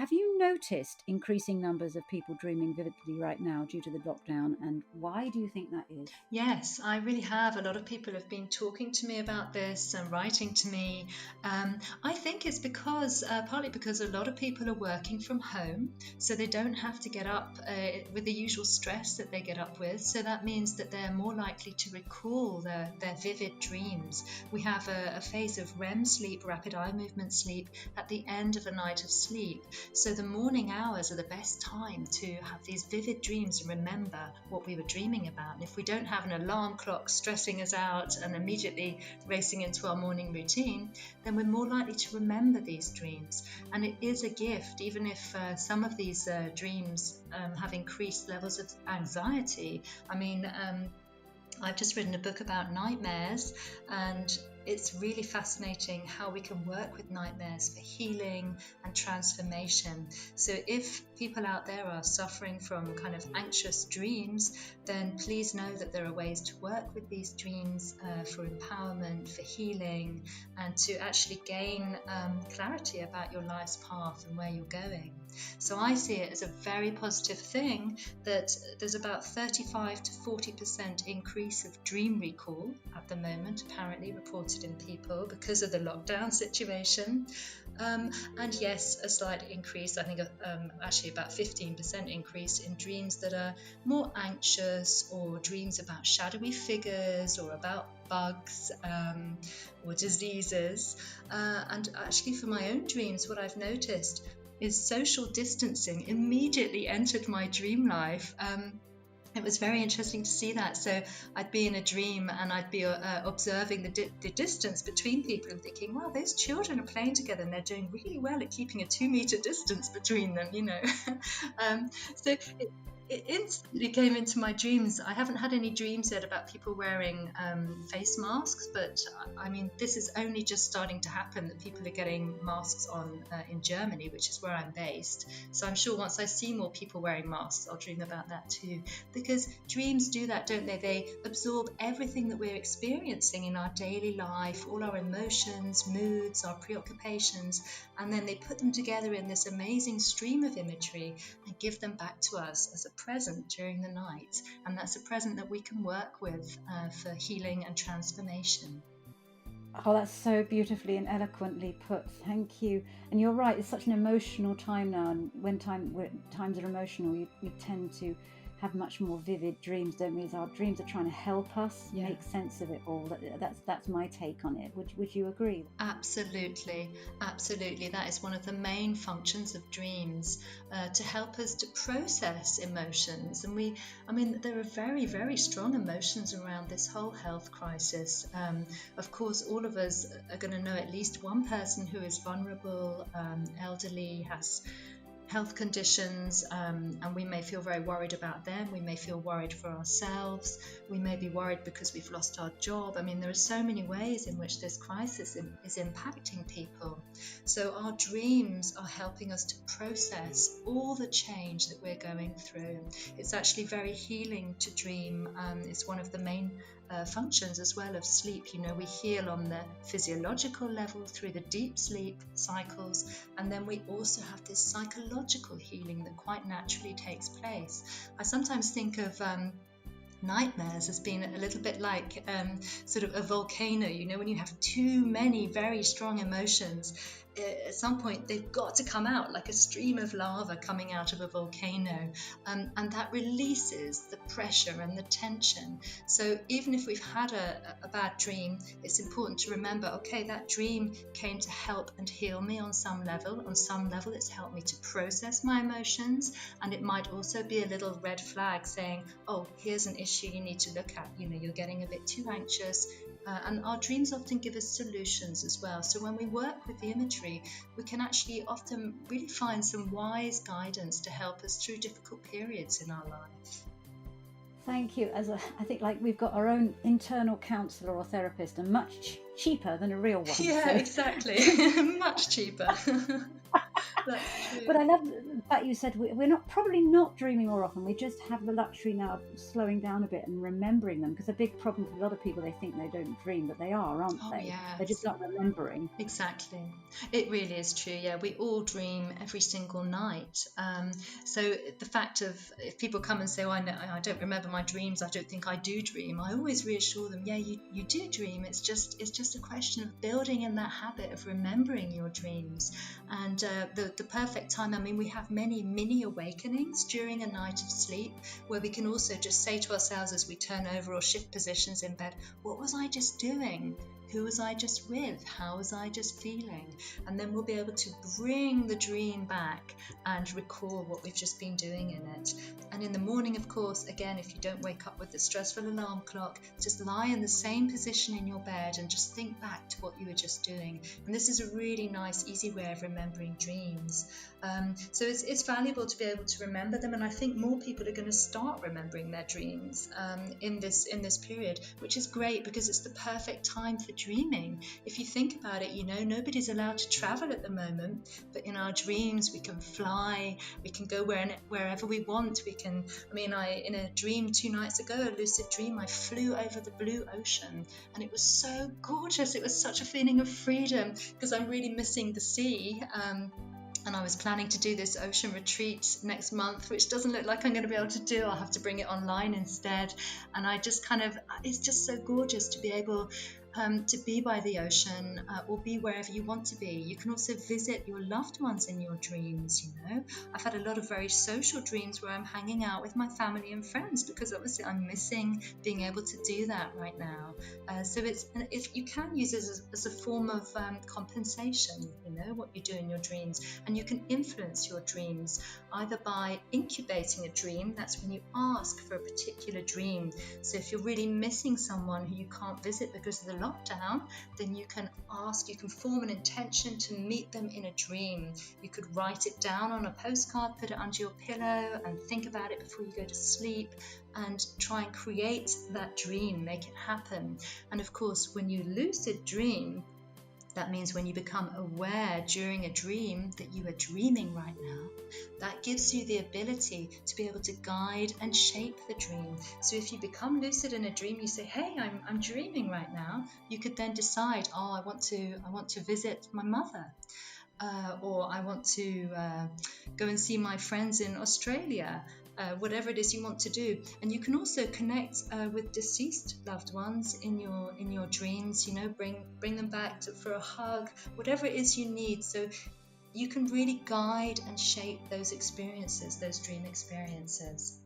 Have you noticed increasing numbers of people dreaming vividly right now due to the lockdown, and why do you think that is? Yes, I really have. A lot of people have been talking to me about this and writing to me. I think it's because, partly because a lot of people are working from home, so they don't have to get up with the usual stress that they get up with. So that means that they're more likely to recall their vivid dreams. We have a phase of REM sleep, rapid eye movement sleep, at the end of a night of sleep. So the morning hours are the best time to have these vivid dreams and remember what we were dreaming about. And if we don't have an alarm clock stressing us out and immediately racing into our morning routine, then we're more likely to remember these dreams. And it is a gift, even if some of these dreams have increased levels of anxiety. I mean, I've just written a book about nightmares, and it's really fascinating how we can work with nightmares for healing and transformation. So if people out there are suffering from kind of anxious dreams, then please know that there are ways to work with these dreams for empowerment, for healing, and to actually gain clarity about your life's path and where you're going. So I see it as a very positive thing that there's about 35 to 40% increase of dream recall at the moment, apparently reported in people because of the lockdown situation. And yes, a slight increase, I think actually about 15% increase in dreams that are more anxious, or dreams about shadowy figures or about bugs or diseases. And actually for my own dreams, what I've noticed is social distancing immediately entered my dream life. It was very interesting to see that. So I'd be in a dream and I'd be observing the distance between people and thinking, wow, those children are playing together and they're doing really well at keeping a 2-meter distance between them, you know. So it instantly came into my dreams. I haven't had any dreams yet about people wearing face masks, but I mean, this is only just starting to happen, that people are getting masks on in Germany, which is where I'm based. So I'm sure once I see more people wearing masks, I'll dream about that too. Because dreams do that, don't they? They absorb everything that we're experiencing in our daily life, all our emotions, moods, our preoccupations, and then they put them together in this amazing stream of imagery and give them back to us as a present during the night. And that's a present that we can work with for healing and transformation. Oh, that's so beautifully and eloquently put. Thank you. And you're right, it's such an emotional time now. And when times are emotional, we tend to have much more vivid dreams, don't we? As our dreams are trying to help us make sense of it all. That's my take on it. Would you agree? Absolutely, absolutely. That is one of the main functions of dreams, to help us to process emotions. And there are very, very strong emotions around this whole health crisis. Of course, all of us are going to know at least one person who is vulnerable, elderly, has health conditions, and we may feel very worried about them. We may feel worried for ourselves. We may be worried because we've lost our job. I mean, there are so many ways in which this crisis is impacting people. So our dreams are helping us to process all the change that we're going through. It's actually very healing to dream. It's one of the main functions as well of sleep. You know, we heal on the physiological level through the deep sleep cycles, and then we also have this psychological healing that quite naturally takes place. I sometimes think of nightmares as being a little bit like sort of a volcano. You know, when you have too many very strong emotions, at some point they've got to come out like a stream of lava coming out of a volcano, and that releases the pressure and the tension. So even if we've had a bad dream, it's important to remember, okay, that dream came to help and heal me on some level. On some level, it's helped me to process my emotions, and it might also be a little red flag saying, oh, here's an issue you need to look at. You know, you're getting a bit too anxious. And our dreams often give us solutions as well. So when we work with the imagery, we can actually often really find some wise guidance to help us through difficult periods in our life. Thank you. I think like we've got our own internal counsellor or therapist, and much cheaper than a real one. Yeah, so. Exactly. Much cheaper. That's true. But I love that you said we're not probably not dreaming more often. We just have the luxury now of slowing down a bit and remembering them. Because a big problem for a lot of people, they think they don't dream, but they are, aren't Oh, they? They're yes. just not remembering. Exactly. It really is true. Yeah, we all dream every single night. So the fact of if people come and say, "Oh, I don't remember my dreams. I don't think I do dream," I always reassure them, "Yeah, you do dream. It's just a question of building in that habit of remembering your dreams." And the perfect time. I mean, we have many mini awakenings during a night of sleep where we can also just say to ourselves as we turn over or shift positions in bed, "What was I just doing? Who was I just with? How was I just feeling?" And then we'll be able to bring the dream back and recall what we've just been doing in it. And in the morning, of course, again, if you don't wake up with the stressful alarm clock, just lie in the same position in your bed and just think back to what you were just doing. And this is a really nice, easy way of remembering dreams. So it's valuable to be able to remember them, and I think more people are going to start remembering their dreams in this period, which is great because it's the perfect time for dreaming. If you think about it, nobody's allowed to travel at the moment, but in our dreams we can fly, we can go wherever we want. In a dream 2 nights ago, a lucid dream, I flew over the blue ocean, and it was so gorgeous. It was such a feeling of freedom because I'm really missing the sea. And I was planning to do this ocean retreat next month, which doesn't look like I'm going to be able to do. I'll have to bring it online instead. And it's just so gorgeous to be able to be by the ocean or be wherever you want to be. You can also visit your loved ones in your dreams. I've had a lot of very social dreams where I'm hanging out with my family and friends because obviously I'm missing being able to do that right now. So if you can use it as a form of compensation, what you do in your dreams, and you can influence your dreams either by incubating a dream. That's when you ask for a particular dream. So if you're really missing someone who you can't visit because of the lockdown, then you can form an intention to meet them in a dream. You could write it down on a postcard, put it under your pillow, and think about it before you go to sleep, and try and create that dream, make it happen. And of course, when you lucid dream, that means when you become aware during a dream that you are dreaming right now, that gives you the ability to be able to guide and shape the dream. So if you become lucid in a dream, you say, "Hey, I'm dreaming right now," you could then decide, "Oh, I want to visit my mother." Or I want to go and see my friends in Australia, whatever it is you want to do. And you can also connect with deceased loved ones in your dreams. Bring them back for a hug, whatever it is you need. So you can really guide and shape those experiences, those dream experiences.